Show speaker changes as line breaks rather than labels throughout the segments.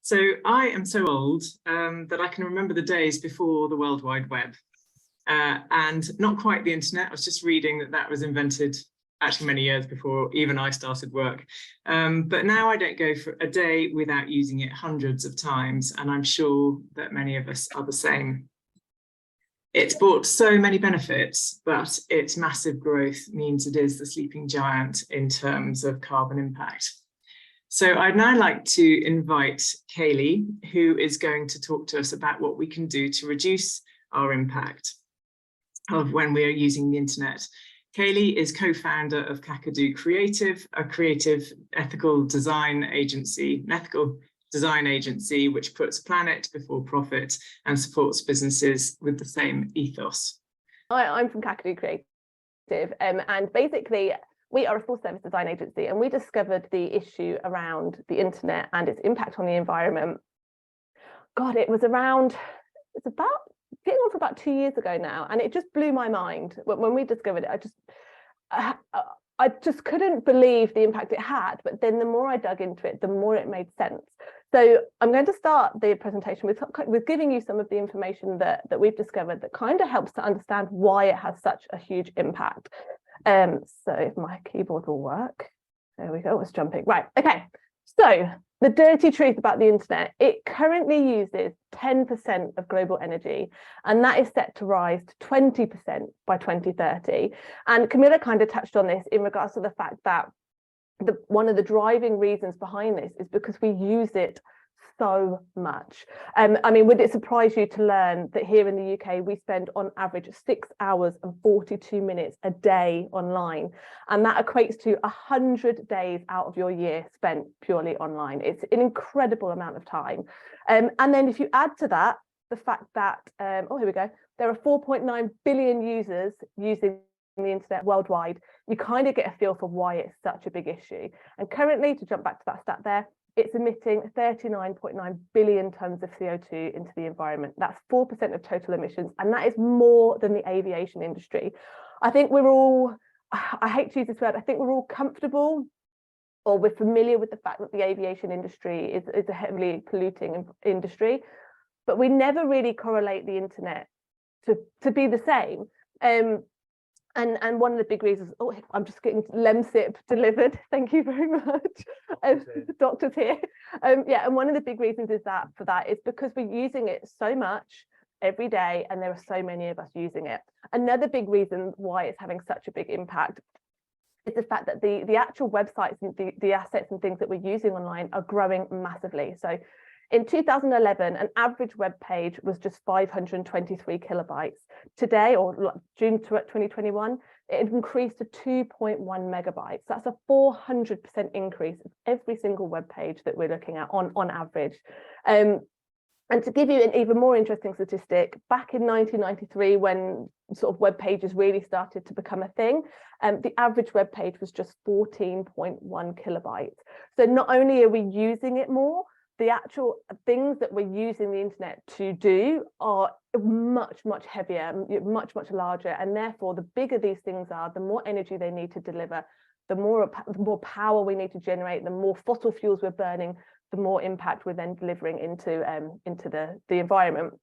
So I am so old that I can remember the days before the World Wide Web, and not quite the internet. I was just reading that that was invented actually many years before even I started work. But now I don't go for a day without using it hundreds of times, and I'm sure that many of us are the same. It's brought so many benefits, but its massive growth means it is the sleeping giant in terms of carbon impact. So I'd now like to invite Kayleigh, who is going to talk to us about what we can do to reduce our impact of when we are using the internet. Kayleigh is co-founder of Kakadu Creative, a creative ethical design agency, which puts planet before profit and supports businesses with the same ethos.
Hi, I'm from Kakadu Creative, and basically we are a full service design agency, and we discovered the issue around the internet and its impact on the environment. God, it's about getting on for about 2 years ago now, and it just blew my mind when we discovered it. I just couldn't believe the impact it had, but then the more I dug into it, the more it made sense. So I'm going to start the presentation with giving you some of the information that we've discovered that kind of helps to understand why it has such a huge impact. So if my keyboard will work, there we go, it's jumping. Right, okay. So the dirty truth about the internet, it currently uses 10% of global energy, and that is set to rise to 20% by 2030. And Camilla kind of touched on this in regards to the fact that one of the driving reasons behind this is because we use it so much. I mean, would it surprise you to learn that here in the UK, we spend on average 6 hours and 42 minutes a day online, and that equates to 100 days out of your year spent purely online. It's an incredible amount of time. And then if you add to that the fact that, oh, here we go, there are 4.9 billion users using the internet worldwide, you kind of get a feel for why it's such a big issue. And currently, to jump back to that stat there, it's emitting 39.9 billion tonnes of CO2 into the environment. That's 4% of total emissions, and that is more than the aviation industry. I think we're all, I hate to use this word, I think we're all comfortable, or we're familiar with the fact that the aviation industry is a heavily polluting industry, but we never really correlate the internet to be the same. And one of the big reasons, oh, I'm just getting Lemsip delivered. Thank you very much. The doctor's here. Yeah, and one of the big reasons is because we're using it so much every day, and there are so many of us using it. Another big reason why it's having such a big impact is the fact that the actual websites and the assets and things that we're using online are growing massively. So in 2011, an average web page was just 523 kilobytes. Today, or June 2021, it increased to 2.1 megabytes. That's a 400% increase of every single web page that we're looking at on average. And to give you an even more interesting statistic, back in 1993, when sort of web pages really started to become a thing, the average web page was just 14.1 kilobytes. So not only are we using it more, the actual things that we're using the internet to do are much, much heavier, much, much larger. And therefore, the bigger these things are, the more energy they need to deliver, the more power we need to generate, the more fossil fuels we're burning, the more impact we're then delivering into the environment.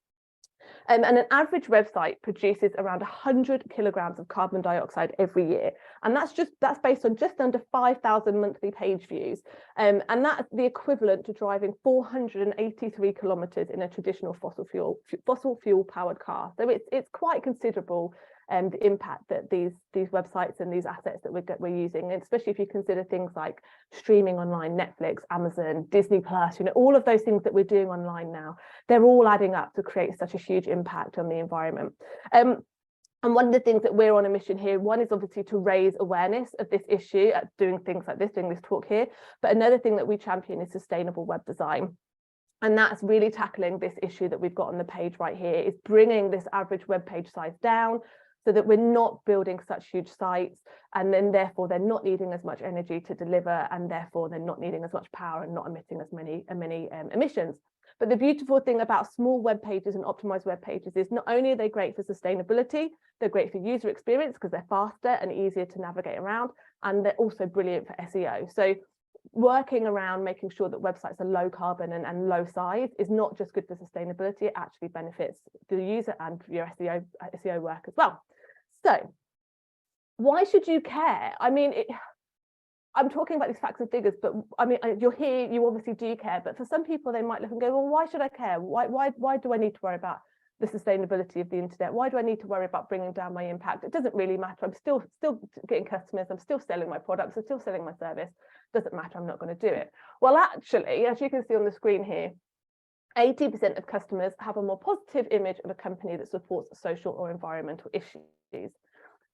And an average website produces around 100 kilograms of carbon dioxide every year. And that's based on just under 5,000 monthly page views. And that's the equivalent to driving 483 kilometers in a traditional fossil fuel powered car. So it's quite considerable, the impact that these websites and these assets that we're using, and especially if you consider things like streaming online, Netflix, Amazon, Disney Plus, all of those things that we're doing online now, they're all adding up to create such a huge impact on the environment. And one of the things that we're on a mission here, one is obviously to raise awareness of this issue, doing things like this, doing this talk here. But another thing that we champion is sustainable web design. And that's really tackling this issue that we've got on the page right here, is bringing this average web page size down, so that we're not building such huge sites, and then therefore they're not needing as much energy to deliver, and therefore they're not needing as much power and not emitting as many emissions. But the beautiful thing about small web pages and optimized web pages is not only are they great for sustainability, they're great for user experience because they're faster and easier to navigate around, and they're also brilliant for SEO. So working around making sure that websites are low carbon and low size is not just good for sustainability, it actually benefits the user and your SEO work as well. So why should you care? I mean, I'm talking about these facts and figures, but I mean, you're here, you obviously do care, but for some people, they might look and go, well, why should I care? Why do I need to worry about the sustainability of the internet? Why do I need to worry about bringing down my impact? It doesn't really matter. I'm still getting customers. I'm still selling my products. I'm still selling my service. Doesn't matter. I'm not going to do it. Well, actually, as you can see on the screen here, 80% of customers have a more positive image of a company that supports social or environmental issues.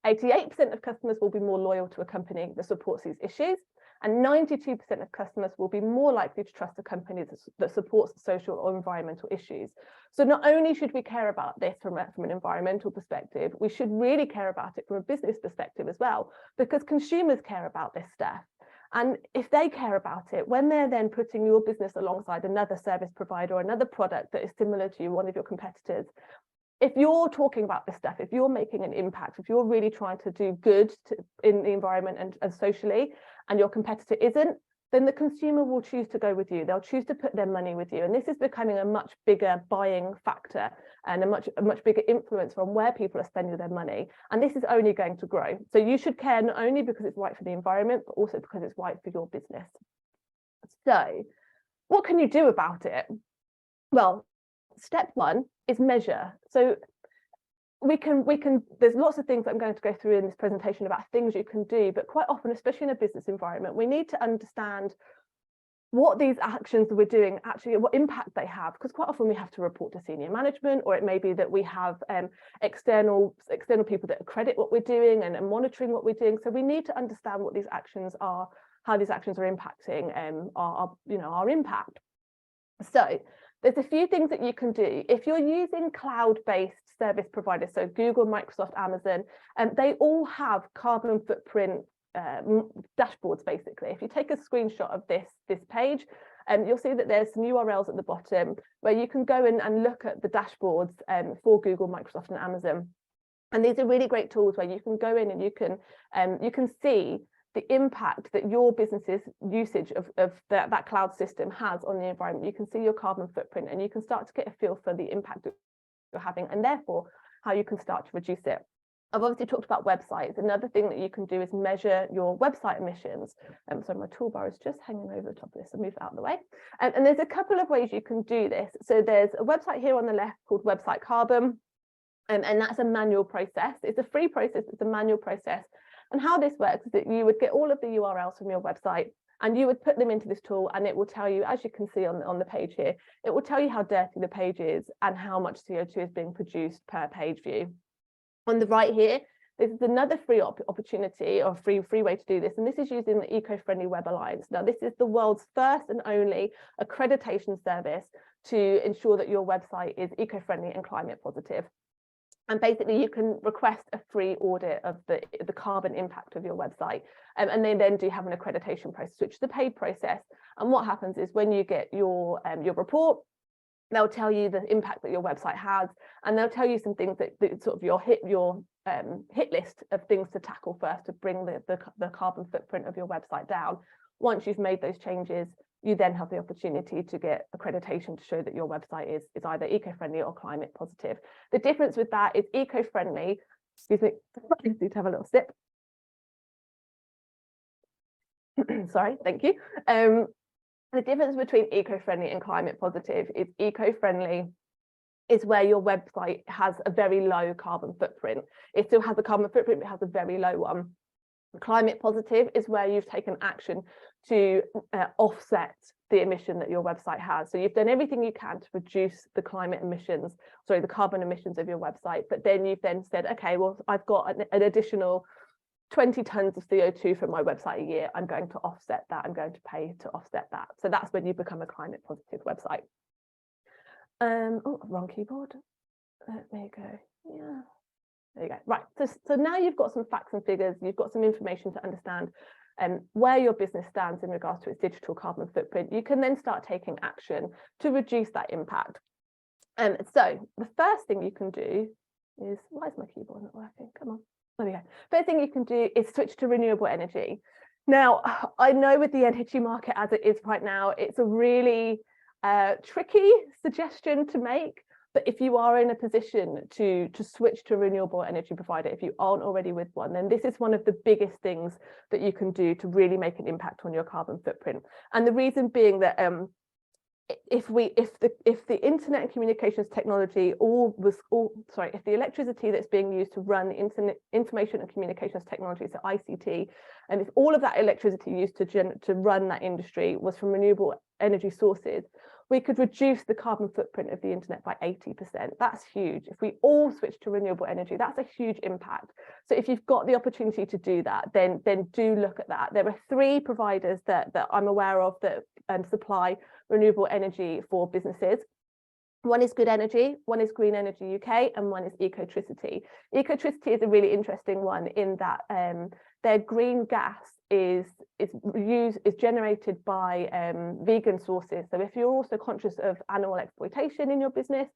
88% of customers will be more loyal to a company that supports these issues, and 92% of customers will be more likely to trust a company that supports social or environmental issues. So not only should we care about this from an environmental perspective, we should really care about it from a business perspective as well, because consumers care about this stuff. And if they care about it, when they're then putting your business alongside another service provider or another product that is similar to you, one of your competitors, if you're talking about this stuff, if you're making an impact, if you're really trying to do good in the environment and socially, and your competitor isn't, then the consumer will choose to go with you. They'll choose to put their money with you. And this is becoming a much bigger buying factor and a much bigger influence on where people are spending their money. And this is only going to grow. So you should care not only because it's right for the environment, but also because it's right for your business. So what can you do about it? Well, step one is measure. So we can there's lots of things that I'm going to go through in this presentation about things you can do, but quite often, especially in a business environment, we need to understand what these actions that we're doing actually, what impact they have, because quite often we have to report to senior management, or it may be that we have external people that accredit what we're doing and monitoring what we're doing. So we need to understand what these actions are, how these actions are impacting our impact. So there's a few things that you can do. If you're using cloud-based service providers, so Google, Microsoft, Amazon, they all have carbon footprint dashboards, basically. If you take a screenshot of this page, you'll see that there's some URLs at the bottom where you can go in and look at the dashboards for Google, Microsoft, and Amazon. And these are really great tools where you can go in and you can see the impact that your business's usage of that cloud system has on the environment. You can see your carbon footprint, and you can start to get a feel for the impact that you're having, and therefore how you can start to reduce it. I've obviously talked about websites. Another thing that you can do is measure your website emissions. So my toolbar is just hanging over the top of this. I'll move it out of the way. And there's a couple of ways you can do this. So there's a website here on the left called Website Carbon, and that's a manual process. It's a free process. It's a manual process. And how this works is that you would get all of the URLs from your website, and you would put them into this tool, and it will tell you, as you can see on the page here, it will tell you how dirty the page is and how much CO2 is being produced per page view. On the right here, this is another free opportunity, or free way to do this, and this is using the Eco-Friendly Web Alliance. Now, this is the world's first and only accreditation service to ensure that your website is eco-friendly and climate positive. And basically, you can request a free audit of the carbon impact of your website. And they then do have an accreditation process, which is a paid process. And what happens is when you get your report, they'll tell you the impact that your website has, and they'll tell you some things that sort of your hit list of things to tackle first to bring the carbon footprint of your website down. Once you've made those changes, you then have the opportunity to get accreditation to show that your website is either eco-friendly or climate positive. The difference with that is eco-friendly, excuse me, I need to have a little sip. Sorry, thank you. The difference between eco-friendly and climate positive is eco-friendly is where your website has a very low carbon footprint. It still has a carbon footprint, but it has a very low one. Climate positive is where you've taken action to offset the emission that your website has. So you've done everything you can to reduce the carbon emissions of your website, but then you've then said, okay, well, I've got an additional 20 tons of CO2 from my website a year. I'm going to offset that. I'm going to pay to offset that. So that's when you become a climate positive website. Oh, wrong keyboard. Let me go. Yeah. There you go. Right. So now you've got some facts and figures. You've got some information to understand where your business stands in regards to its digital carbon footprint. You can then start taking action to reduce that impact. So the first thing you can do is, why is my keyboard not working? Come on. There we go. First thing you can do is switch to renewable energy. Now, I know with the energy market as it is right now, it's a really tricky suggestion to make. But if you are in a position to switch to a renewable energy provider, if you aren't already with one, then this is one of the biggest things that you can do to really make an impact on your carbon footprint. And the reason being that if the internet and communications technology if the electricity that's being used to run the information and communications technology, so ICT, and if all of that electricity used to run that industry was from renewable energy sources, we could reduce the carbon footprint of the internet by 80%. That's huge. If we all switch to renewable energy, that's a huge impact. So if you've got the opportunity to do that, then do look at that. There are 3 providers that I'm aware of that supply renewable energy for businesses. One is Good Energy, one is Green Energy UK, and one is Ecotricity. Ecotricity is a really interesting one in that their green gas is generated by vegan sources. So if you're also conscious of animal exploitation in your business,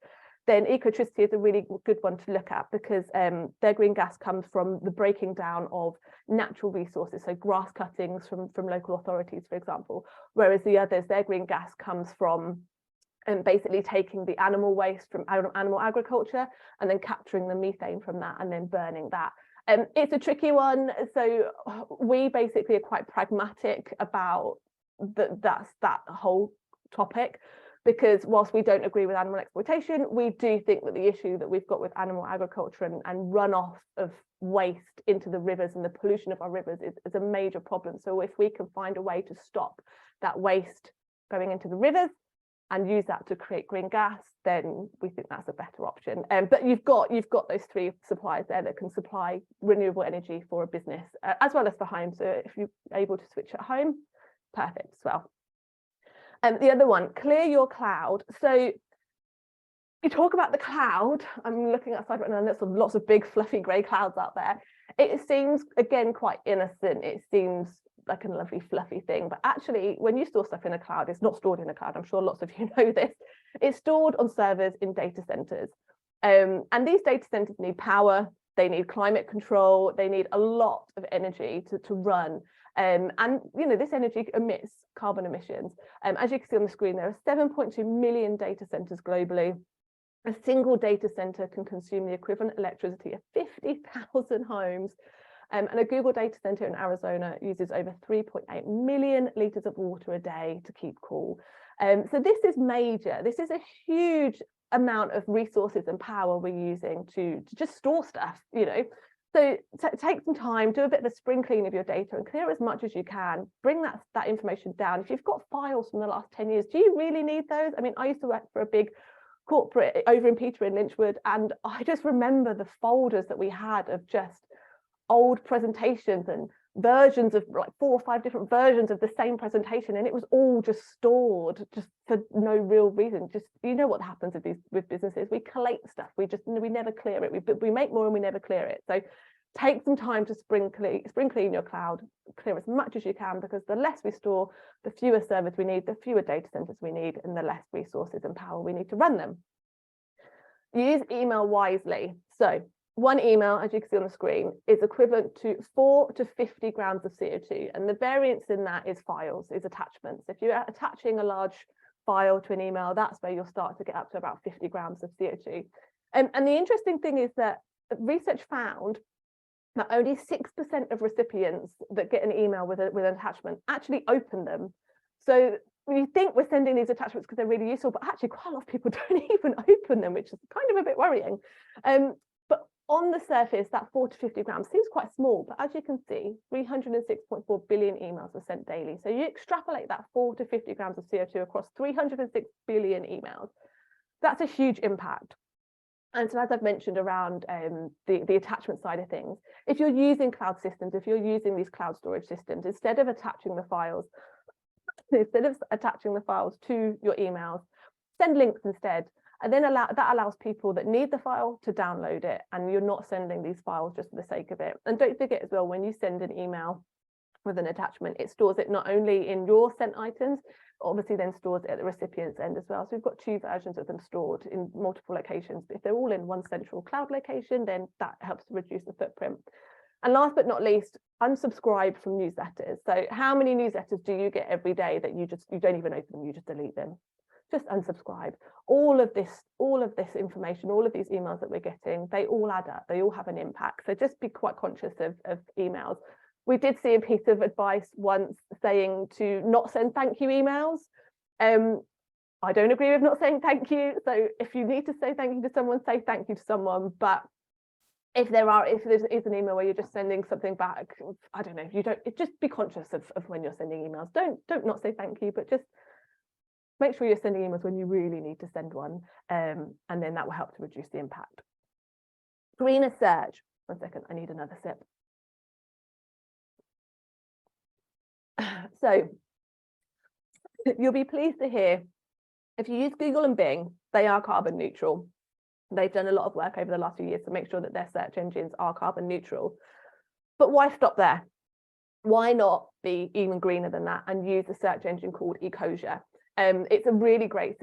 then Ecotricity is a really good one to look at, because their green gas comes from the breaking down of natural resources, so grass cuttings from local authorities, for example, whereas the others, their green gas comes from basically taking the animal waste from animal agriculture and then capturing the methane from that and then burning that. It's a tricky one. So we basically are quite pragmatic about that whole topic, because whilst we don't agree with animal exploitation, we do think that the issue that we've got with animal agriculture and runoff of waste into the rivers and the pollution of our rivers is a major problem. So if we can find a way to stop that waste going into the rivers and use that to create green gas, then we think that's a better option. But you've got those 3 suppliers there that can supply renewable energy for a business as well as for home. So if you're able to switch at home, perfect as well. The other one, clear your cloud. So you talk about the cloud. I'm looking outside right now, and there's lots of big fluffy grey clouds out there. It seems, again, quite innocent. It seems like a lovely fluffy thing, but actually when you store stuff in a cloud, it's not stored in a cloud. I'm sure lots of you know this. It's stored on servers in data centers, and these data centers need power, they need climate control, they need a lot of energy to run, and this energy emits carbon emissions. As you can see on the screen, there are 7.2 million data centers globally. A single data center can consume the equivalent electricity of 50,000 homes. And a Google data center in Arizona uses over 3.8 million litres of water a day to keep cool. So this is major. This is a huge amount of resources and power we're using to just store stuff, So take some time, do a bit of a spring clean of your data and clear as much as you can. Bring that information down. If you've got files from the last 10 years, do you really need those? I mean, I used to work for a big corporate over in Peter in Lynchwood, and I just remember the folders that we had of just old presentations and versions of like 4 or 5 different versions of the same presentation, and it was all just stored just for no real reason. Just what happens with businesses, we collate stuff, we never clear it, we make more and we never clear it. So take some time to spring clean your cloud, clear as much as you can, because the less we store, the fewer servers we need, the fewer data centers we need, and the less resources and power we need to run them. Use email wisely. So 1 email, as you can see on the screen, is equivalent to 4 to 50 grams of CO2. And the variance in that is files, is attachments. If you're attaching a large file to an email, that's where you'll start to get up to about 50 grams of CO2. And the interesting thing is that research found that only 6% of recipients that get an email with an attachment actually open them. So we think we're sending these attachments because they're really useful, but actually quite a lot of people don't even open them, which is kind of a bit worrying. But on the surface, that 4 to 50 grams seems quite small, but as you can see, 306.4 billion emails are sent daily. So you extrapolate that 4 to 50 grams of CO2 across 306 billion emails. That's a huge impact. And so as I've mentioned around the attachment side of things, if you're using cloud systems, if you're using these cloud storage systems, instead of attaching the files to your emails, send links instead. And then that allows people that need the file to download it, and you're not sending these files just for the sake of it. And don't forget as well, when you send an email with an attachment, it stores it not only in your sent items, obviously then stores it at the recipient's end as well. So we've got 2 versions of them stored in multiple locations. But if they're all in one central cloud location, then that helps to reduce the footprint. And last but not least, unsubscribe from newsletters. So how many newsletters do you get every day that you don't even open them, you just delete them? Just unsubscribe. All of this information, all of these emails that we're getting, they all add up, they all have an impact. So just be quite conscious of emails. We did see a piece of advice once saying to not send thank you emails. I don't agree with not saying thank you. So if you need to say thank you to someone, say thank you to someone. But if there is an email where you're just sending something back, I don't know, just be conscious of when you're sending emails. Don't not say thank you, but just make sure you're sending emails when you really need to send one. And then that will help to reduce the impact. Greener search. 1 second, I need another sip. So you'll be pleased to hear, if you use Google and Bing, they are carbon neutral. They've done a lot of work over the last few years to make sure that their search engines are carbon neutral. But why stop there? Why not be even greener than that and use a search engine called Ecosia? It's a really great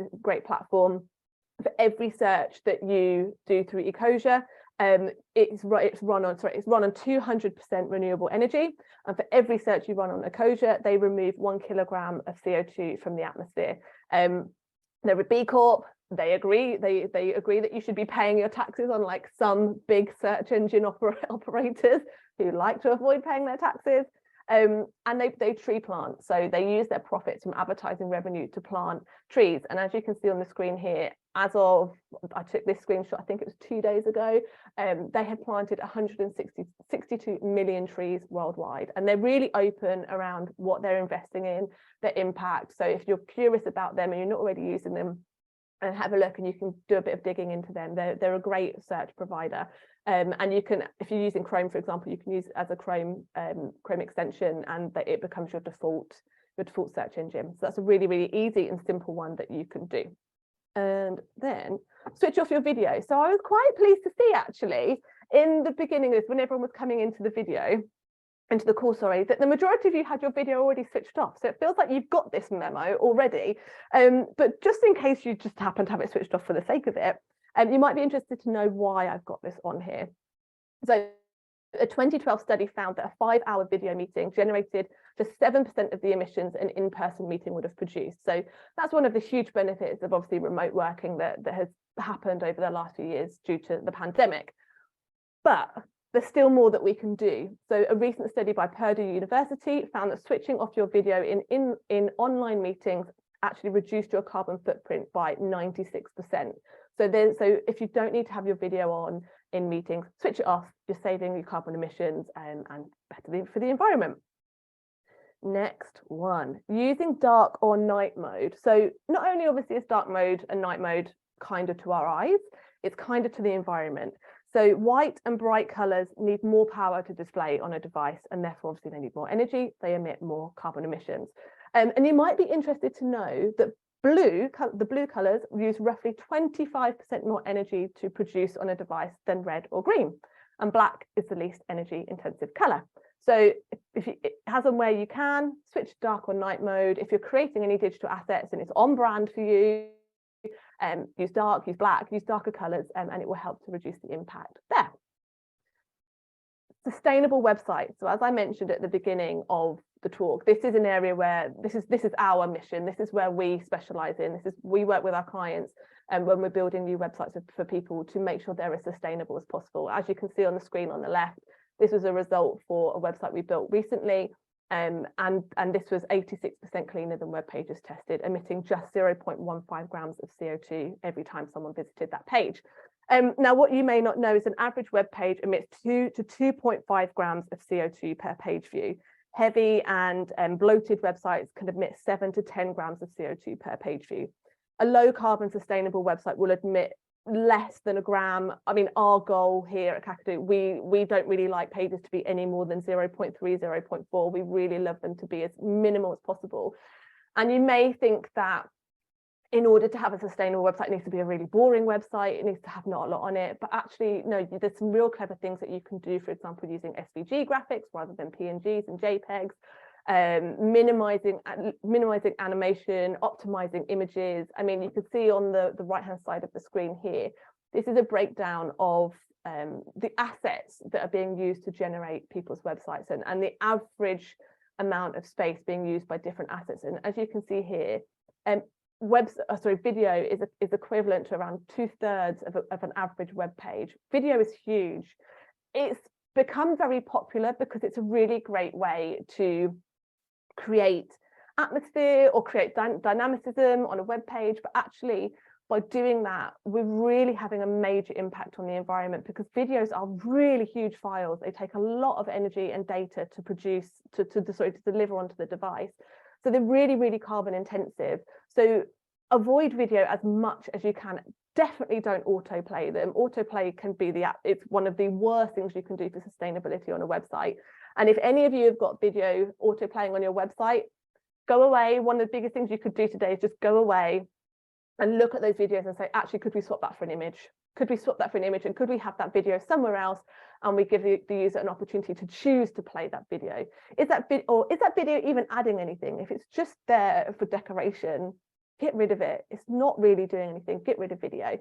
platform. For every search that you do through Ecosia, it's run on 200% renewable energy, and for every search you run on Ecosia, they remove 1 kilogram of CO2 from the atmosphere. They're a B Corp. They agree that you should be paying your taxes, unlike some big search engine operators who like to avoid paying their taxes. And they tree plant, so they use their profits from advertising revenue to plant trees. And as you can see on the screen here, I took this screenshot, I think it was 2 days ago, they had planted 162 million trees worldwide, and they're really open around what they're investing in, their impact. So if you're curious about them and you're not already using them, and have a look, and you can do a bit of digging into them. They're a great search provider. And you can, if you're using Chrome, for example, you can use it as a Chrome extension, and it becomes your default search engine. So that's a really, really easy and simple one that you can do. And then switch off your video. So I was quite pleased to see, actually, in the beginning of this, when everyone was coming into the call, that the majority of you had your video already switched off. So it feels like you've got this memo already. But just in case you just happen to have it switched off for the sake of it, you might be interested to know why I've got this on here. So a 2012 study found that a 5-hour video meeting generated just 7% of the emissions an in-person meeting would have produced. So that's one of the huge benefits of obviously remote working that has happened over the last few years due to the pandemic. But there's still more that we can do. So a recent study by Purdue University found that switching off your video in online meetings actually reduced your carbon footprint by 96%. So if you don't need to have your video on in meetings, switch it off. You're saving your carbon emissions and better for the environment. Next one, using dark or night mode. So not only obviously is dark mode and night mode kinder to our eyes, it's kinder to the environment. So white and bright colors need more power to display on a device, and therefore obviously they need more energy, they emit more carbon emissions. And you might be interested to know that the blue colors use roughly 25% more energy to produce on a device than red or green, and black is the least energy intensive color. So if you, as and where you can, switch to dark or night mode. If you're creating any digital assets and it's on brand for you, use dark, use black, use darker colors, and it will help to reduce the impact there. Sustainable websites. So as I mentioned at the beginning of the talk, this is an area where this is our mission. This is where we specialize in. We work with our clients and when we're building new websites for people to make sure they're as sustainable as possible. As you can see on the screen on the left, this was a result for a website we built recently. And this was 86% cleaner than web pages tested, emitting just 0.15 grams of CO2 every time someone visited that page. Now, what you may not know is an average web page emits 2 to 2.5 grams of CO2 per page view. Heavy and bloated websites can emit 7 to 10 grams of CO2 per page view. A low carbon sustainable website will emit less than a gram. I mean, our goal here at Kakadu, we don't really like pages to be any more than 0.3, 0.4. We really love them to be as minimal as possible. And you may think that in order to have a sustainable website, it needs to be a really boring website. It needs to have not a lot on it. But actually, no, there's some real clever things that you can do, for example, using SVG graphics rather than PNGs and JPEGs. Minimizing animation, optimizing images. I mean, you can see on the right hand side of the screen here, this is a breakdown of the assets that are being used to generate people's websites and the average amount of space being used by different assets. And as you can see here, video is equivalent to around 2/3 of an average web page. Video is huge. It's become very popular because it's a really great way to create atmosphere or create dynamicism on a web page, but actually by doing that, we're really having a major impact on the environment, because videos are really huge files. They take a lot of energy and data to produce, to deliver onto the device. So they're really, really carbon intensive. So avoid video as much as you can. Definitely don't autoplay them. Autoplay can be it's one of the worst things you can do for sustainability on a website. And if any of you have got video autoplaying on your website, go away. One of the biggest things you could do today is just go away and look at those videos and say, actually, could we swap that for an image? Could we swap that for an image? And could we have that video somewhere else? And we give the user an opportunity to choose to play that video. Is that video even adding anything? If it's just there for decoration, get rid of it. It's not really doing anything. Get rid of video.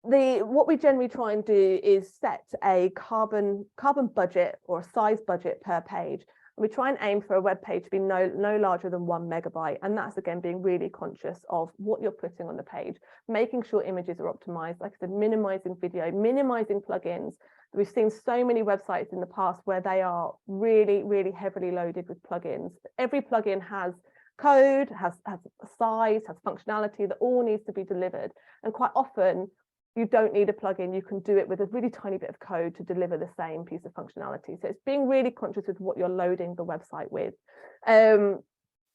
What we generally try and do is set a carbon budget or a size budget per page. We try and aim for a web page to be no larger than 1 megabyte. And that's, again, being really conscious of what you're putting on the page, making sure images are optimized, like I said, minimizing video, minimizing plugins. We've seen so many websites in the past where they are really, really heavily loaded with plugins. Every plugin has code, has size, has functionality that all needs to be delivered. And quite often, you don't need a plugin. You can do it with a really tiny bit of code to deliver the same piece of functionality. So it's being really conscious with what you're loading the website with.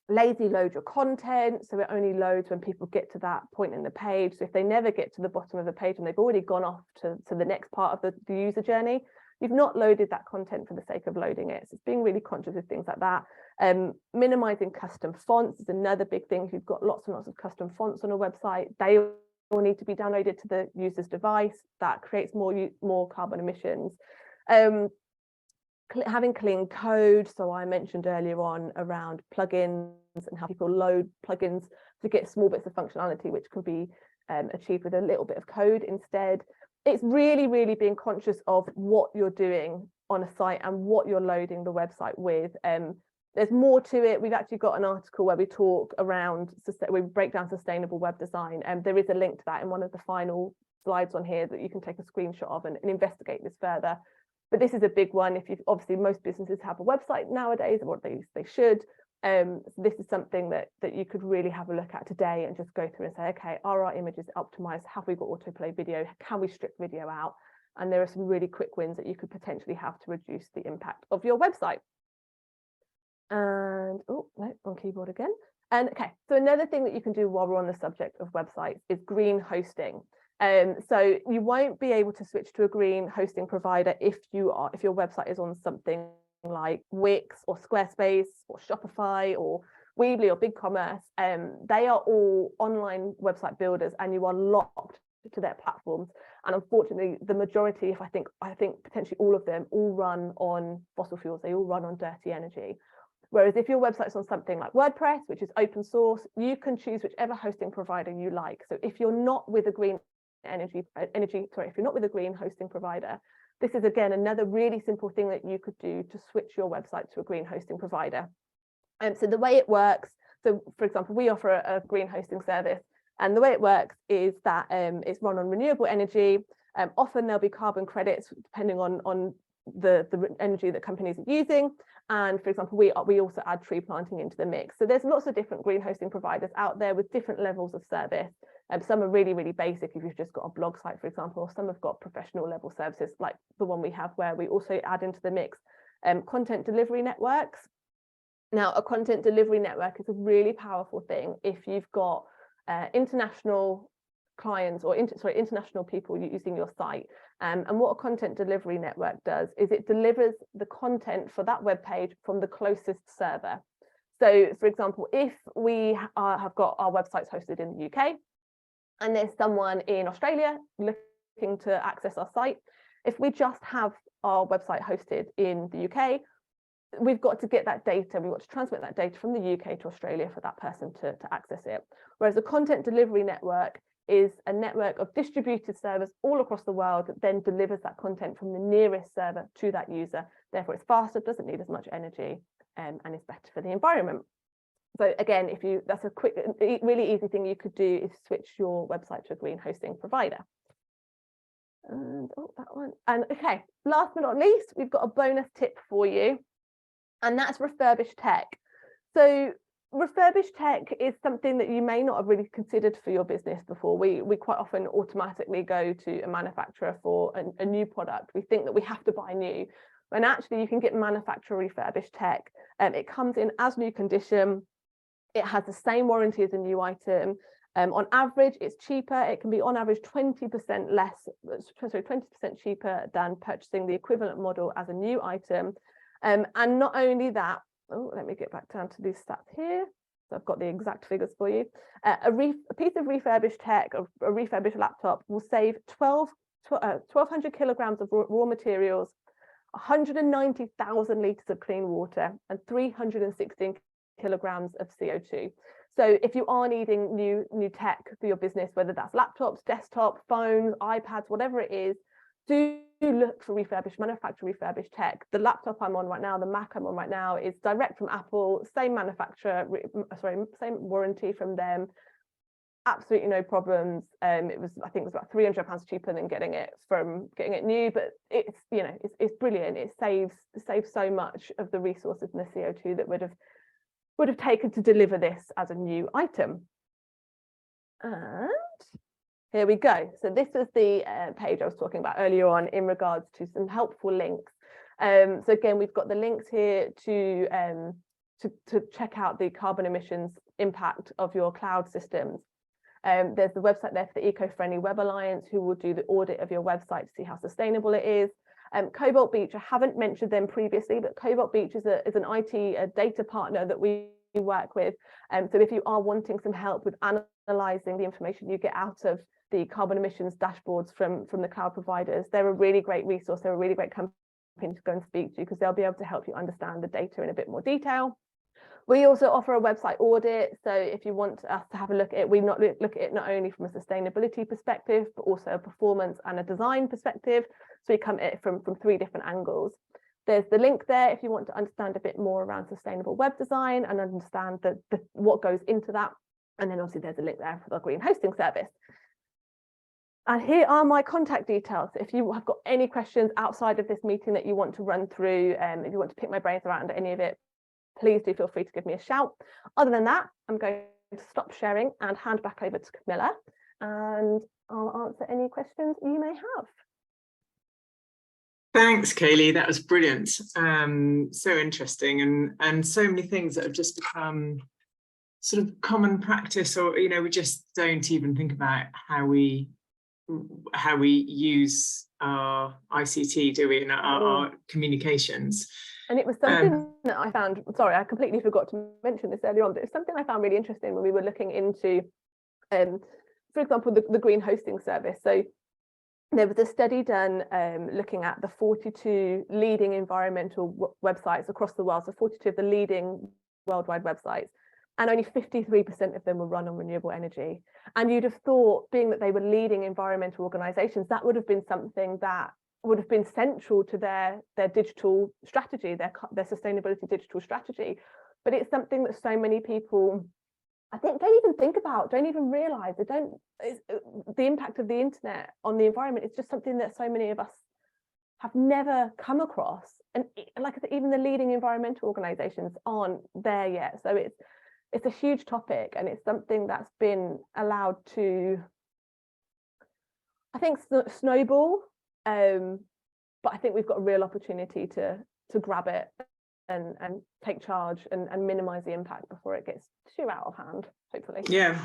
Lazy load your content, so it only loads when people get to that point in the page. So if they never get to the bottom of the page and they've already gone off to the next part of the user journey, you've not loaded that content for the sake of loading it. So it's being really conscious of things like that. Minimizing custom fonts is another big thing. If you've got lots and lots of custom fonts on a website, they will need to be downloaded to the user's device. That creates more carbon emissions. Having clean code. So I mentioned earlier on around plugins and how people load plugins to get small bits of functionality, which can be achieved with a little bit of code instead. It's really, really being conscious of what you're doing on a site and what you're loading the website with. There's more to it. We've actually got an article where we talk around, we break down sustainable web design, and there is a link to that in one of the final slides on here that you can take a screenshot of and investigate this further. But this is a big one. Obviously most businesses have a website nowadays, or they should. So this is something that you could really have a look at today and just go through and say, okay, are our images optimized? Have we got autoplay video? Can we strip video out? And there are some really quick wins that you could potentially have to reduce the impact of your website. And oh no, on keyboard again. And okay, so another thing that you can do while we're on the subject of websites is green hosting. So you won't be able to switch to a green hosting provider if your website is on something like Wix or Squarespace or Shopify or Weebly or BigCommerce. They are all online website builders, and you are locked to their platforms. And unfortunately, the majority, I think potentially all of them, all run on fossil fuels. They all run on dirty energy. Whereas if your website's on something like WordPress, which is open source, you can choose whichever hosting provider you like. So if you're not with a green if you're not with a green hosting provider, this is again another really simple thing that you could do to switch your website to a green hosting provider. So the way it works, so for example, we offer a green hosting service, and the way it works is that it's run on renewable energy. Often there'll be carbon credits depending on the energy that companies are using. And for example, we also add tree planting into the mix. So there's lots of different green hosting providers out there with different levels of service. Some are really, really basic if you've just got a blog site, for example, or some have got professional level services like the one we have, where we also add into the mix content delivery networks. Now, a content delivery network is a really powerful thing if you've got international clients or international people using your site. And what a content delivery network does is it delivers the content for that web page from the closest server. So, for example, if we have got our websites hosted in the UK, and there's someone in Australia looking to access our site, if we just have our website hosted in the UK, we've got to get that data, we've got to transmit that data from the UK to Australia for that person to access it. Whereas a content delivery network is a network of distributed servers all across the world that then delivers that content from the nearest server to that user. Therefore, it's faster, doesn't need as much energy, and is better for the environment. So again, that's a quick, really easy thing you could do is switch your website to a green hosting provider. And that one. And okay, last but not least, we've got a bonus tip for you, and that's refurbished tech. So refurbished tech is something that you may not have really considered for your business before. We quite often automatically go to a manufacturer for a new product. We think that we have to buy new, when actually you can get manufacturer refurbished tech. It comes in as new condition. It has the same warranty as a new item. On average, it's cheaper. It can be on average 20% cheaper than purchasing the equivalent model as a new item. And not only that, let me get back down to these stats here. So I've got the exact figures for you. A piece of refurbished tech, a refurbished laptop, will save 1,200 kilograms of raw materials, 190,000 litres of clean water, and 316 kilograms of CO2. So if you are needing new tech for your business, whether that's laptops, desktop, phones, iPads, whatever it is, do look for manufacturer refurbished tech. The laptop I'm on right now, the Mac I'm on right now, is direct from Apple, same manufacturer, same warranty from them. Absolutely no problems. I think it was about £300 cheaper than getting it new, but it's brilliant. It saves so much of the resources and the CO2 that would have taken to deliver this as a new item. And here we go. So this was the page I was talking about earlier on in regards to some helpful links. So again, we've got the links here to check out the carbon emissions impact of your cloud systems. There's the website there for the Eco-Friendly Web Alliance, who will do the audit of your website to see how sustainable it is. Cobalt Beach, I haven't mentioned them previously, but Cobalt Beach is an IT data partner that we work with. So if you are wanting some help with analysing the information you get out of the carbon emissions dashboards from the cloud providers, they're a really great resource. They're a really great company to go and speak to, because they'll be able to help you understand the data in a bit more detail. We also offer a website audit. So if you want us to have a look at it, we look at it not only from a sustainability perspective, but also a performance and a design perspective. So we come at it from 3 different angles. There's the link there if you want to understand a bit more around sustainable web design and understand what goes into that. And then obviously there's a link there for the green hosting service. And here are my contact details. If you have got any questions outside of this meeting that you want to run through, if you want to pick my brains around any of it, please do feel free to give me a shout. Other than that, I'm going to stop sharing and hand back over to Camilla, and I'll answer any questions you may have.
Thanks, Kayleigh. That was brilliant. So interesting, and so many things that have just become sort of common practice, or we just don't even think about how we use our ICT, do we, in our communications.
And it was something that I found, sorry, I completely forgot to mention this earlier on, but it's something I found really interesting when we were looking into, for example, the green hosting service. So there was a study done looking at the 42 leading environmental websites across the world, so 42 of the leading worldwide websites, and only 53% of them were run on renewable energy. And you'd have thought, being that they were leading environmental organizations, that would have been something that would have been central to their digital strategy, their sustainability digital strategy. But it's something that so many people, I think, don't even think about, don't even realize. The impact of the internet on the environment is just something that so many of us have never come across. And like I said, even the leading environmental organizations aren't there yet. So it's a huge topic, and it's something that's been allowed to, I think, snowball. But I think we've got a real opportunity to grab it and take charge and minimize the impact before it gets too out of hand, hopefully.
Yeah.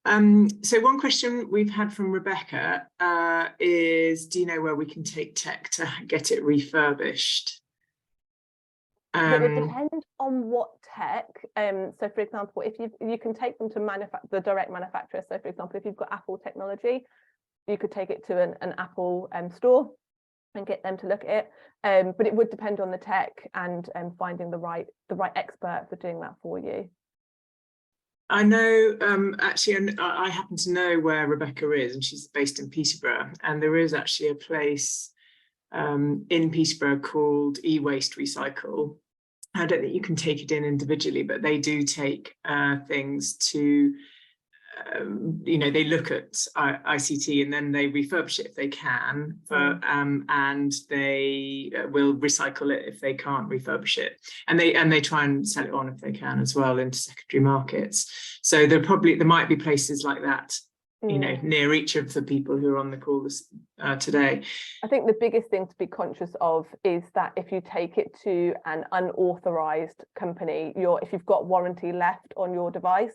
So one question we've had from Rebecca is, do you know where we can take tech to get it refurbished?
It would depend on what tech. So for example, if you can take them to the direct manufacturer. So for example, if you've got Apple technology, you could take it to an Apple store and get them to look at it. But it would depend on the tech and finding the right expert for doing that for you.
I know, actually, and I happen to know where Rebecca is, and she's based in Peterborough. And there is actually a place in Peterborough called e-waste recycle. I don't think you can take it in individually, but they do take things to, they look at ICT and then they refurbish it if they can, and they will recycle it if they can't refurbish it, and they try and sell it on if they can as well into secondary markets. So there might be places like that, near each of the people who are on the call today.
I think the biggest thing to be conscious of is that if you take it to an unauthorized company, if you've got warranty left on your device,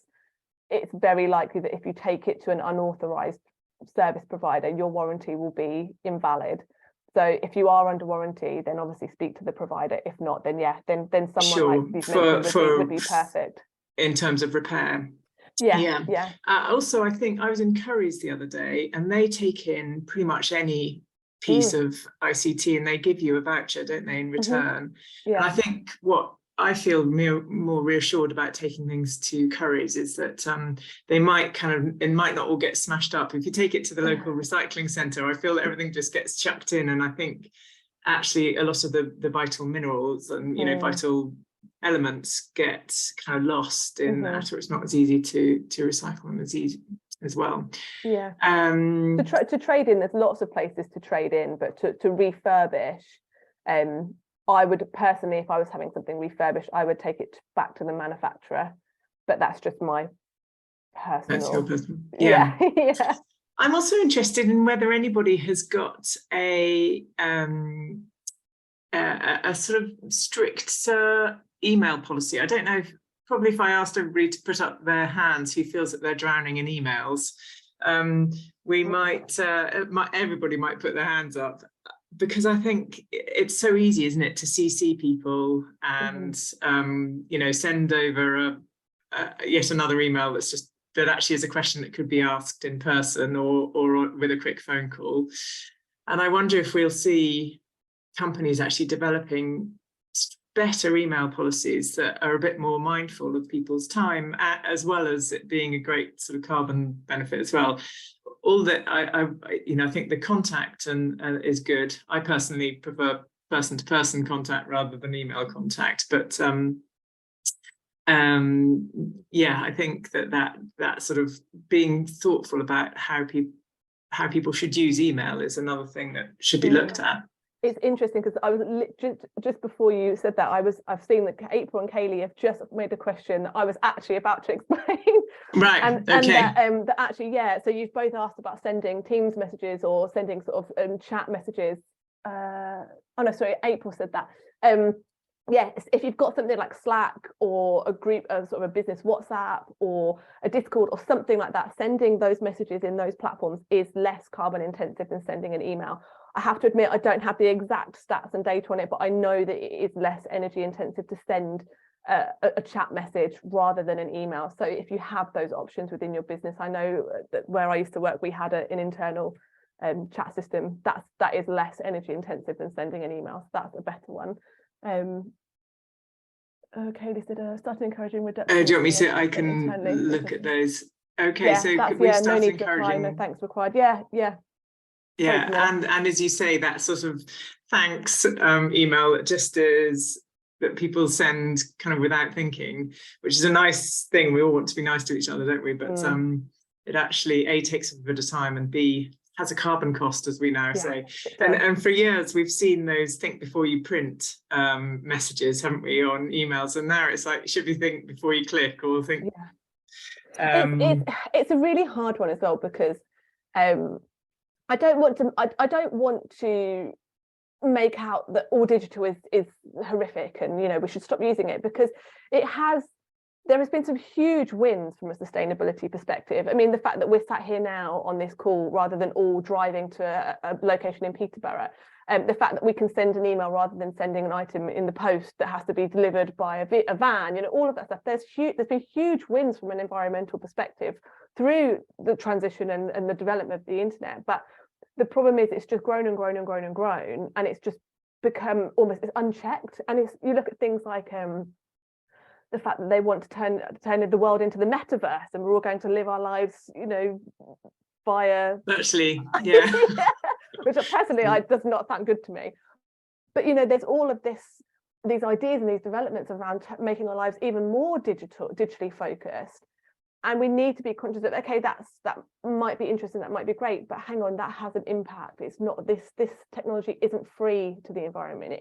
it's very likely that if you take it to an unauthorized service provider, your warranty will be invalid. So if you are under warranty, then obviously speak to the provider. If not, then then someone like these would be perfect.
In terms of repair.
Yeah.
Also, I think I was in Curry's the other day, and they take in pretty much any piece of ICT, and they give you a voucher, don't they, in return? And I think what I feel more reassured about taking things to Curry's is that it might not all get smashed up. If you take it to the local recycling centre, I feel that everything just gets chucked in, and I think actually a lot of the vital minerals and vital elements get kind of lost in that, or it's not as easy to recycle them as well. To
trade in, there's lots of places to trade in, but to refurbish, I would personally, if I was having something refurbished, I would take it back to the manufacturer, but that's just my personal.
That's your personal.
Yeah.
I'm also interested in whether anybody has got a sort of strict email policy. I don't know, probably if I asked everybody to put up their hands who feels that they're drowning in emails, everybody might put their hands up, because I think it's so easy, isn't it, to CC people and send over yet another email that actually is a question that could be asked in person or with a quick phone call. And I wonder if we'll see companies actually developing better email policies that are a bit more mindful of people's time, as well as it being a great sort of carbon benefit as well. All that I think the contact is good. I personally prefer person-to-person contact rather than email contact, but I think that sort of being thoughtful about how people should use email is another thing that should be looked at.
It's interesting because I was just before you said that, I've seen that April and Kayleigh have just made a question that I was actually about to explain.
Right.
And that actually, so you've both asked about sending Teams messages or sending sort of chat messages. April said that. If you've got something like Slack or a group of sort of a business WhatsApp or a Discord or something like that, sending those messages in those platforms is less carbon intensive than sending an email. I have to admit, I don't have the exact stats and data on it, but I know that it is less energy intensive to send a chat message rather than an email. So if you have those options within your business, I know that where I used to work, we had an internal chat system that is less energy intensive than sending an email. So that's a better one. Kayleigh said, started encouraging reduction.
Do you want me to? I can look at those. Okay, so we start
no need
encouraging.
No thanks required. Yeah.
And as you say, that sort of thanks email that just is that people send kind of without thinking, which is a nice thing. We all want to be nice to each other, don't we? But it actually takes a bit of time, and B, has a carbon cost, as we now say. And for years we've seen those think before you print messages, haven't we, on emails? And now it's like, should we think before you click or think?
It's a really hard one as well, because I don't want to make out that all digital is horrific and we should stop using it, because there has been some huge wins from a sustainability perspective. I mean, the fact that we're sat here now on this call rather than all driving to a location in Peterborough, the fact that we can send an email rather than sending an item in the post that has to be delivered by a van, all of that stuff. There's been huge wins from an environmental perspective through the transition and the development of the internet. But the problem is it's just grown and grown and grown and grown, and it's just become almost unchecked. And you look at things like the fact that they want to turn the world into the metaverse, and we're all going to live our lives, you know, via
Actually, yeah.
which personally does not sound good to me. But you know, there's all of these ideas and these developments around making our lives even more digitally focused. And we need to be conscious that, okay, that might be interesting, that might be great, but hang on, that has an impact. It's not, this technology isn't free to the environment.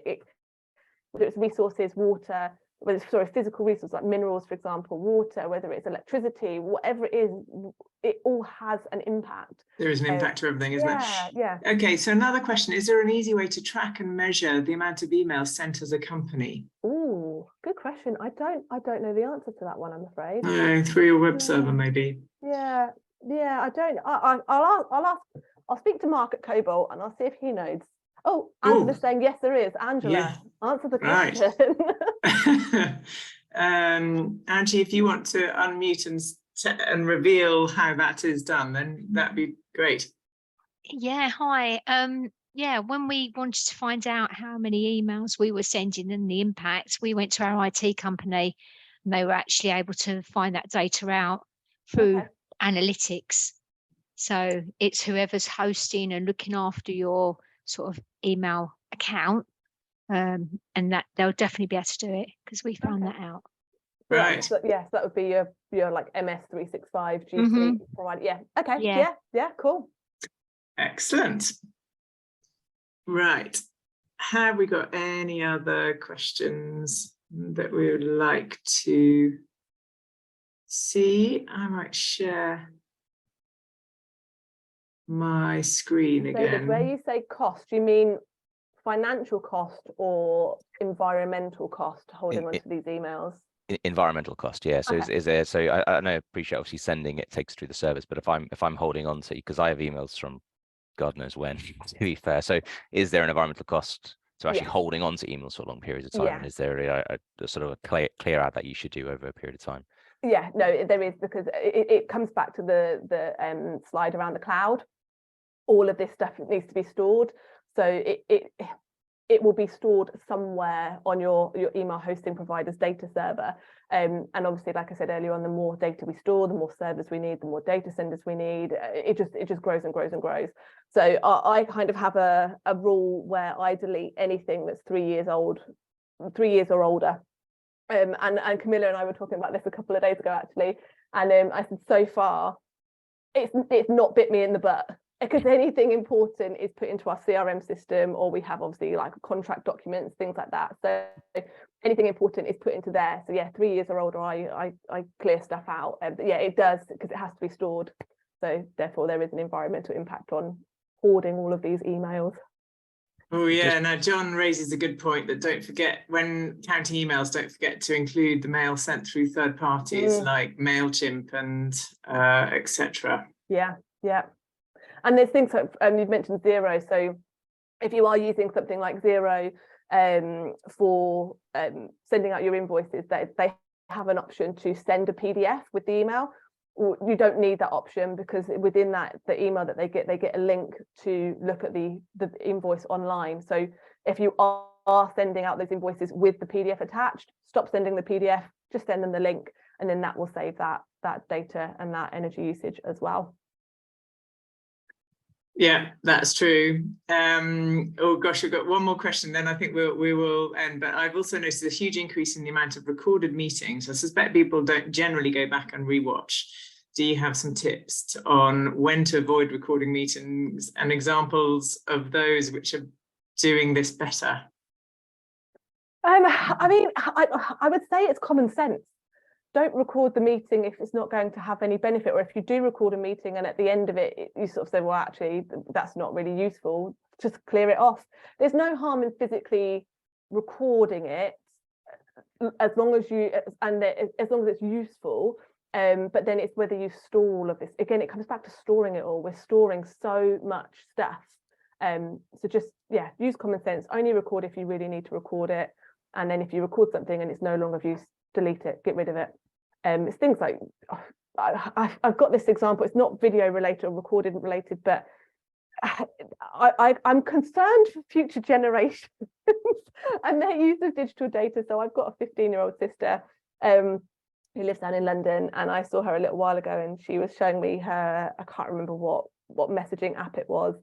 Whether it's resources, water, whether it's physical resources like minerals, for example, water, whether it's electricity, whatever it is, it all has an impact.
There is an impact to everything, isn't
there? Yeah.
Okay, so another question, is there an easy way to track and measure the amount of emails sent as a company?
Oh, good question. I don't know the answer to that one, I'm afraid.
No, through your web server, maybe.
Yeah, I don't. I'll speak to Mark at Cobalt and I'll see if he knows. Oh, Angela's saying yes, there is. Angela, answer the question.
Right. Angie, if you want to unmute and reveal how that is done, then that'd be great.
Yeah, hi. Yeah, when we wanted to find out how many emails we were sending and the impact, we went to our IT company and they were actually able to find that data out through analytics. So it's whoever's hosting and looking after your sort of email account, and that they'll definitely be able to do it because we found that out.
Right.
So, yes, that would be your like MS365 G Suite provider. Yeah. Okay. Yeah. Cool.
Excellent. Right. Have we got any other questions that we would like to see? I might share my screen again.
David, where you say cost, do you mean financial cost or environmental cost holding onto these emails?
Environmental cost, yeah. So is there? So I know, appreciate obviously sending it takes through the service, but if I'm holding on to, because I have emails from God knows when, to be fair. So is there an environmental cost to actually holding on to emails for long periods of time? And is there a sort of a clear out that you should do over a period of time?
Yeah, no, there is, because it comes back to the slide around the cloud. All of this stuff needs to be stored. So it will be stored somewhere on your email hosting provider's data server. And obviously, like I said earlier on, the more data we store, the more servers we need, the more data centers we need. It just grows and grows and grows. So I kind of have a rule where I delete anything that's 3 years old, 3 years or older. And Camilla and I were talking about this a couple of days ago, actually. And I said, so far, it's not bit me in the butt, because anything important is put into our CRM system, or we have obviously like contract documents, things like that. So anything important is put into there. So yeah, 3 years or older, I clear stuff out. But yeah, it does, because it has to be stored. So therefore, there is an environmental impact on hoarding all of these emails.
Oh yeah, now John raises a good point that don't forget, when counting emails, don't forget to include the mail sent through third parties like MailChimp and etc. Yeah.
And there's things like, you've mentioned Xero. So if you are using something like Xero for sending out your invoices, they have an option to send a PDF with the email. You don't need that option, because within that, the email that they get a link to look at the invoice online. So if you are sending out those invoices with the PDF attached, stop sending the PDF, just send them the link, and then that will save that data and that energy usage as well.
Yeah, that's true. Oh gosh, we've got one more question, then I think we will end. But I've also noticed a huge increase in the amount of recorded meetings. I suspect people don't generally go back and rewatch. Do you have some tips on when to avoid recording meetings and examples of those which are doing this better?
I mean, I would say it's common sense. Don't record the meeting if it's not going to have any benefit, or if you do record a meeting and at the end of it, you sort of say, well, actually, that's not really useful, just clear it off. There's no harm in physically recording it, as long as it's useful. But then it's whether you store all of this. Again, it comes back to storing it all. We're storing so much stuff. So just, use common sense. Only record if you really need to record it. And then if you record something and it's no longer of use, delete it, get rid of it. It's things like, I've got this example, it's not video related or recorded related, but I'm concerned for future generations and their use of digital data. So I've got a 15-year-old sister, who lives down in London, and I saw her a little while ago, and she was showing me her, I can't remember what messaging app it was.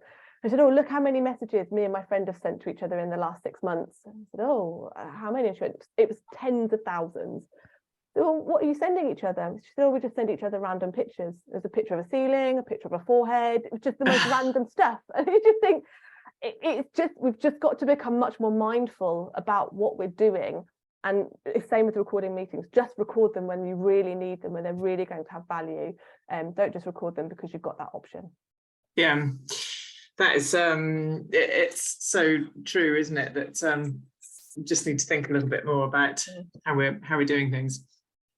I said, oh, look how many messages me and my friend have sent to each other in the last 6 months. And I said, oh, how many? She went, it was tens of thousands. Well, what are you sending each other? She said, oh, we just send each other random pictures. There's a picture of a ceiling, a picture of a forehead. It was just the most random stuff. And you just think, it's just, we've just got to become much more mindful about what we're doing. And it's same with recording meetings. Just record them when you really need them, when they're really going to have value. Don't just record them because you've got that option.
Yeah, that is it's so true, isn't it? That you just need to think a little bit more about how we're doing things.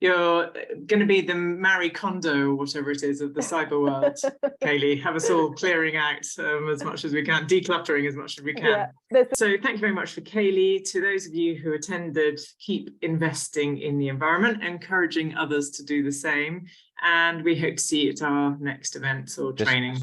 You're going to be the Marie Kondo or whatever it is of the cyber world, Kayleigh. Have us all clearing out as much as we can, decluttering as much as we can. Yeah, so thank you very much for Kayleigh. To those of you who attended, keep investing in the environment, encouraging others to do the same. And we hope to see you at our next event or training.